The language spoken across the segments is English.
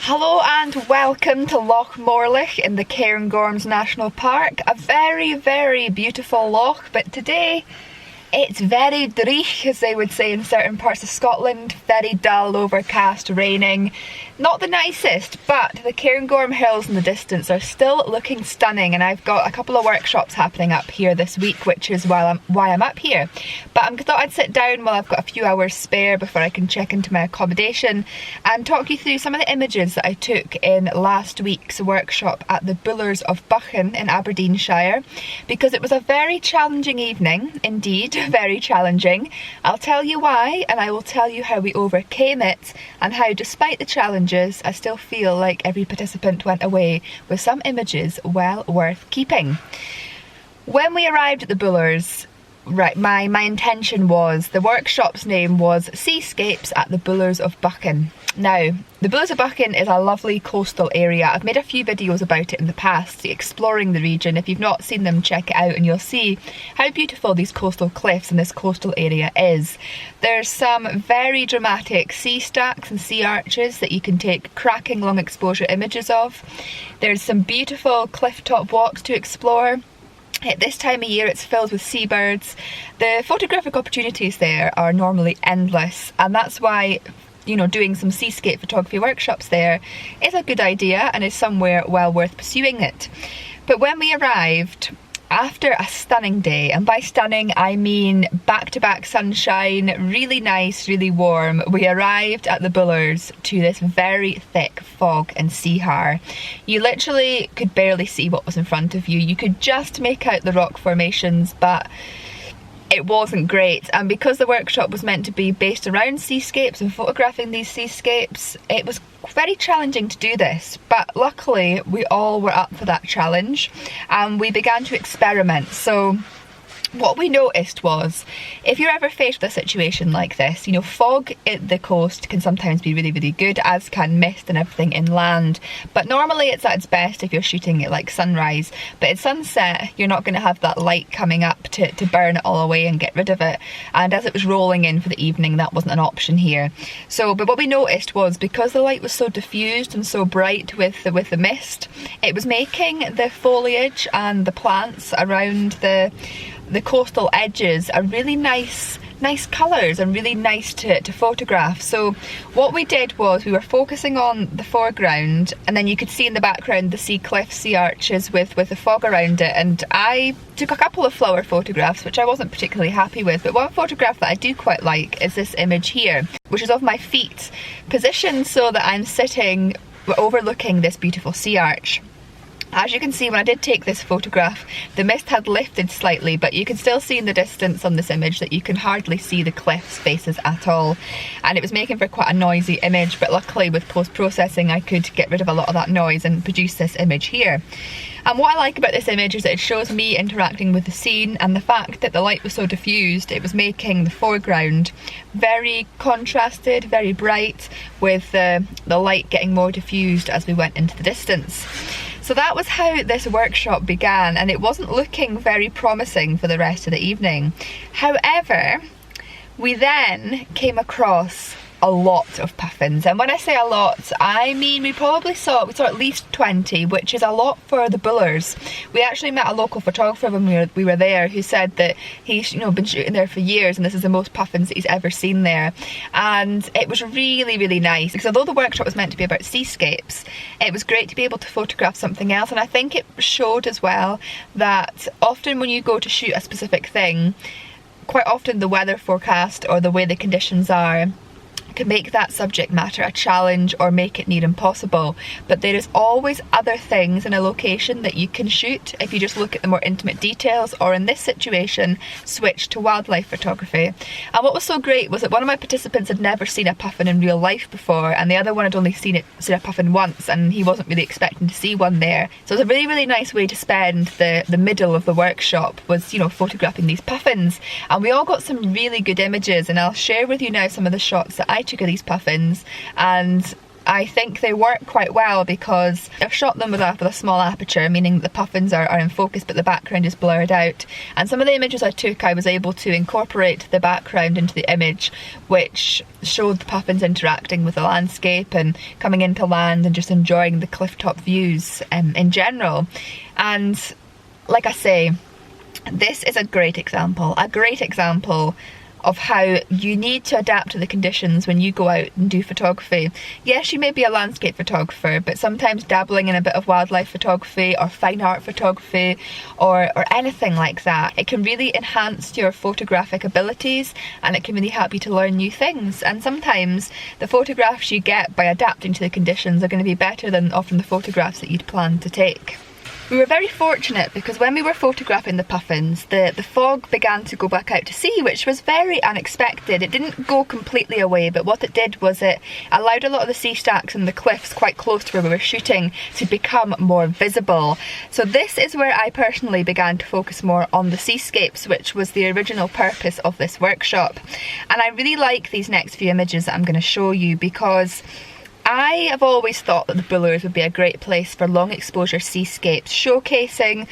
Hello and welcome to Loch Morlich in the Cairngorms National Park. A very, very beautiful loch, but today it's very dreich, as they would say in certain parts of Scotland. Very dull, overcast, raining. Not the nicest, but the Cairngorm Hills in the distance are still looking stunning, and I've got a couple of workshops happening up here this week, which is why I'm up here. But I thought I'd sit down while I've got a few hours spare before I can check into my accommodation and talk you through some of the images that I took in last week's workshop at the Bullars of Buchan in Aberdeenshire, because it was a very challenging evening, indeed, very challenging. I'll tell you why, and I will tell you how we overcame it, and how despite the challenges I still feel like every participant went away with some images well worth keeping. When we arrived at the Bullars, right, my intention was, the workshop's name was Seascapes at the Bullars of Buchan. Now, the Bullars of Buchan is a lovely coastal area. I've made a few videos about it in the past, exploring the region. If you've not seen them, check it out and you'll see how beautiful these coastal cliffs and this coastal area is. There's some very dramatic sea stacks and sea arches that you can take cracking long exposure images of. There's some beautiful cliff top walks to explore. At this time of year it's filled with seabirds. The photographic opportunities there are normally endless, and that's why, you know, doing some seascape photography workshops there is a good idea and is somewhere well worth pursuing it. But when we arrived, after a stunning day, and by stunning I mean back-to-back sunshine, really nice, really warm, we arrived at the Bullars to this very thick fog and sea har. You literally could barely see what was in front of you. You could just make out the rock formations, but it wasn't great. And because the workshop was meant to be based around seascapes and photographing these seascapes, it was very challenging to do this, but luckily we all were up for that challenge and we began to experiment. So what we noticed was, if you're ever faced with a situation like this, you know, fog at the coast can sometimes be really, really good, as can mist and everything inland. But normally it's at its best if you're shooting at like sunrise. But at sunset, you're not going to have that light coming up to burn it all away and get rid of it. And as it was rolling in for the evening, that wasn't an option here. So, but what we noticed was, because the light was so diffused and so bright with the mist, it was making the foliage and the plants around the coastal edges are really nice colours and really nice to photograph. So what we did was, we were focusing on the foreground, and then you could see in the background the Seacliff, sea arches with the fog around it, and I took a couple of flower photographs which I wasn't particularly happy with, but one photograph that I do quite like is this image here, which is of my feet positioned so that I'm sitting overlooking this beautiful sea arch. As you can see, when I did take this photograph, the mist had lifted slightly, but you can still see in the distance on this image that you can hardly see the cliff's faces at all. And it was making for quite a noisy image, but luckily with post-processing I could get rid of a lot of that noise and produce this image here. And what I like about this image is that it shows me interacting with the scene, and the fact that the light was so diffused, it was making the foreground very contrasted, very bright, with the light getting more diffused as we went into the distance. So that was how this workshop began, and it wasn't looking very promising for the rest of the evening. However, we then came across a lot of puffins, and when I say a lot, I mean we saw at least 20, which is a lot for the Bullars. We actually met a local photographer when we were there, who said that he's been shooting there for years and this is the most puffins that he's ever seen there. And it was really, really nice, because although the workshop was meant to be about seascapes, it was great to be able to photograph something else. And I think it showed as well that often when you go to shoot a specific thing, quite often the weather forecast or the way the conditions are can make that subject matter a challenge or make it near impossible, but there is always other things in a location that you can shoot if you just look at the more intimate details, or in this situation switch to wildlife photography. And what was so great was that one of my participants had never seen a puffin in real life before, and the other one had only seen a puffin once, and he wasn't really expecting to see one there. So it was a really, really nice way to spend the middle of the workshop, was, you know, photographing these puffins. And we all got some really good images, and I'll share with you now some of the shots that I took of these puffins, and I think they work quite well because I've shot them with a small aperture, meaning the puffins are in focus but the background is blurred out. And some of the images I took, I was able to incorporate the background into the image, which showed the puffins interacting with the landscape and coming into land and just enjoying the clifftop views in general. And like I say, this is a great example of how you need to adapt to the conditions when you go out and do photography. Yes, you may be a landscape photographer, but sometimes dabbling in a bit of wildlife photography or fine art photography or anything like that, it can really enhance your photographic abilities and it can really help you to learn new things. And sometimes the photographs you get by adapting to the conditions are going to be better than often the photographs that you'd planned to take. We were very fortunate because when we were photographing the puffins, the fog began to go back out to sea, which was very unexpected. It didn't go completely away, but what it did was it allowed a lot of the sea stacks and the cliffs quite close to where we were shooting to become more visible. So this is where I personally began to focus more on the seascapes, which was the original purpose of this workshop. And I really like these next few images that I'm going to show you because I have always thought that the Bullars would be a great place for long exposure seascapes, showcasing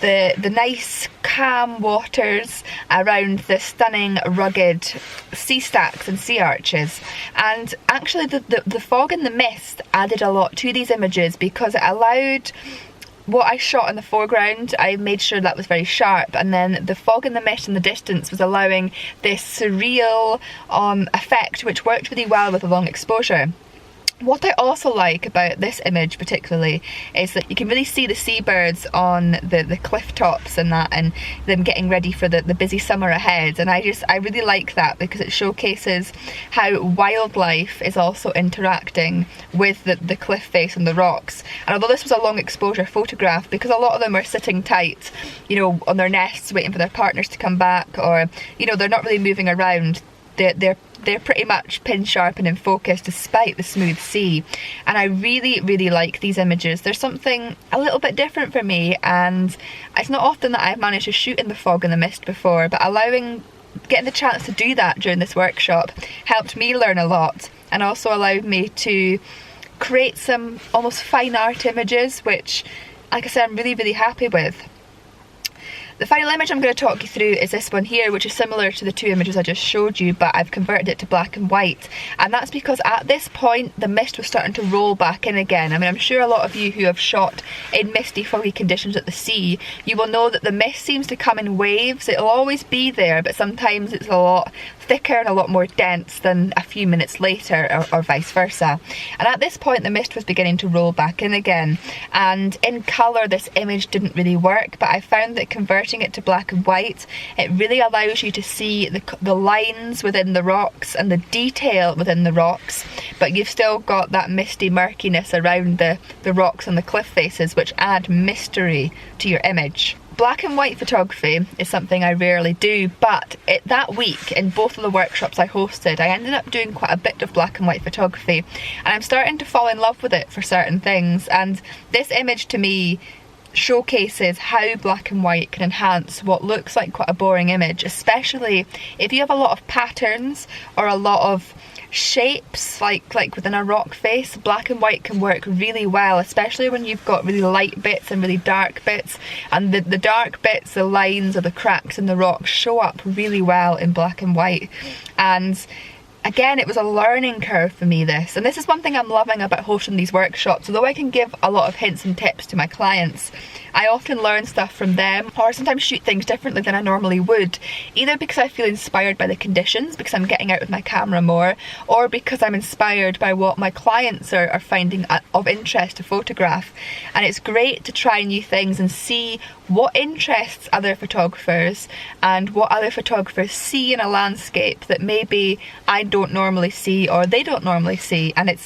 the nice calm waters around the stunning rugged sea stacks and sea arches. And actually the fog and the mist added a lot to these images because it allowed what I shot in the foreground, I made sure that was very sharp, and then the fog and the mist in the distance was allowing this surreal effect which worked really well with the long exposure. What I also like about this image particularly is that you can really see the seabirds on the cliff tops and that, and them getting ready for the busy summer ahead. And I really like that because it showcases how wildlife is also interacting with the cliff face and the rocks. And although this was a long exposure photograph, because a lot of them are sitting tight, you know, on their nests waiting for their partners to come back, or, you know, they're not really moving around, they're pretty much pin sharp and in focus despite the smooth sea. And I really like these images. There's something a little bit different for me, and it's not often that I've managed to shoot in the fog and the mist before, but getting the chance to do that during this workshop helped me learn a lot, and also allowed me to create some almost fine art images, which, like I said, I'm really happy with. The final image I'm going to talk you through is this one here, which is similar to the two images I just showed you, but I've converted it to black and white. And that's because at this point the mist was starting to roll back in again. I mean, I'm sure a lot of you who have shot in misty, foggy conditions at the sea, you will know that the mist seems to come in waves. It'll always be there, but sometimes it's a lot thicker and a lot more dense than a few minutes later, or vice versa. And at this point the mist was beginning to roll back in again, and in colour this image didn't really work, but I found that converting it to black and white, it really allows you to see the lines within the rocks and the detail within the rocks, but you've still got that misty murkiness around the rocks and the cliff faces, which add mystery to your image. Black and white photography is something I rarely do, but that week in both of the workshops I hosted, I ended up doing quite a bit of black and white photography, and I'm starting to fall in love with it for certain things. And this image to me showcases how black and white can enhance what looks like quite a boring image, especially if you have a lot of patterns or a lot of shapes like within a rock face. Black and white can work really well, especially when you've got really light bits and really dark bits, and the dark bits, the lines or the cracks in the rock, show up really well in black and white. And again, it was a learning curve for me, this. And this is one thing I'm loving about hosting these workshops. Although I can give a lot of hints and tips to my clients, I often learn stuff from them, or sometimes shoot things differently than I normally would, either because I feel inspired by the conditions, because I'm getting out with my camera more, or because I'm inspired by what my clients are finding of interest to photograph. And it's great to try new things and see what interests other photographers and what other photographers see in a landscape that maybe I don't normally see or they don't normally see. And it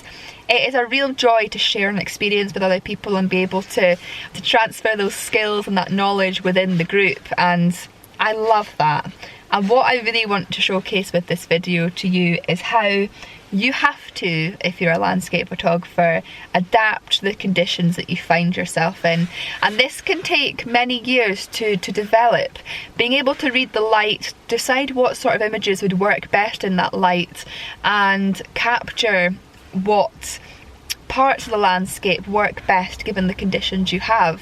is a real joy to share an experience with other people and be able to transfer those skills and that knowledge within the group, and I love that. And what I really want to showcase with this video to you is how you have to, if you're a landscape photographer, adapt to the conditions that you find yourself in. And this can take many years to develop. Being able to read the light, decide what sort of images would work best in that light, and capture what parts of the landscape work best given the conditions you have.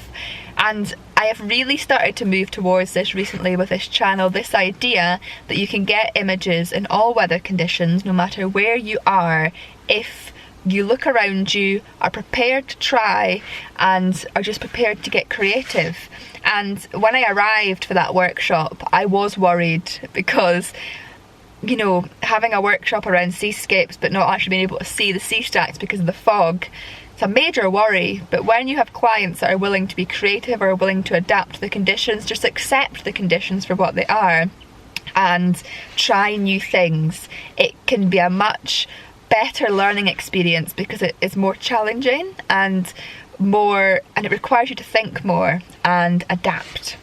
And I have really started to move towards this recently with this channel, this idea that you can get images in all weather conditions, no matter where you are, if you look around you, are prepared to try, and are just prepared to get creative. And when I arrived for that workshop, I was worried because, you know, having a workshop around seascapes but not actually being able to see the sea stacks because of the fog, it's a major worry. But when you have clients that are willing to be creative or willing to adapt to the conditions, just accept the conditions for what they are and try new things, it can be a much better learning experience because it is more challenging and it requires you to think more and adapt.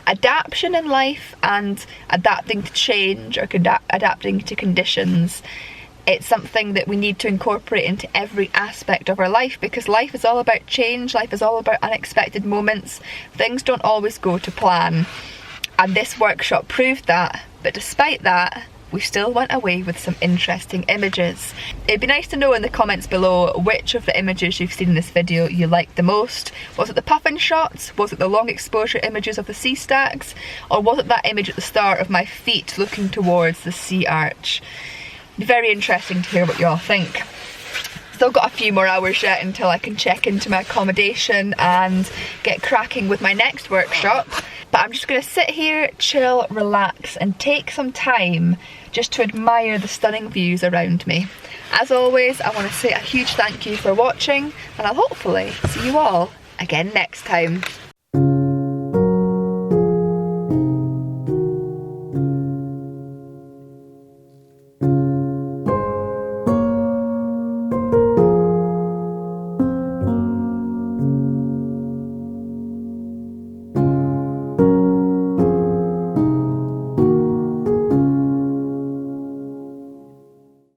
Adaptation in life and adapting to change or adapting to conditions, it's something that we need to incorporate into every aspect of our life, because life is all about change, life is all about unexpected moments. Things don't always go to plan, and this workshop proved that. But despite that, we still went away with some interesting images. It'd be nice to know in the comments below which of the images you've seen in this video you liked the most. Was it the puffin shots? Was it the long exposure images of the sea stacks? Or was it that image at the start of my feet looking towards the sea arch? It'd be very interesting to hear what you all think. Still got a few more hours yet until I can check into my accommodation and get cracking with my next workshop. But I'm just going to sit here, chill, relax and take some time just to admire the stunning views around me. As always, I want to say a huge thank you for watching, and I'll hopefully see you all again next time.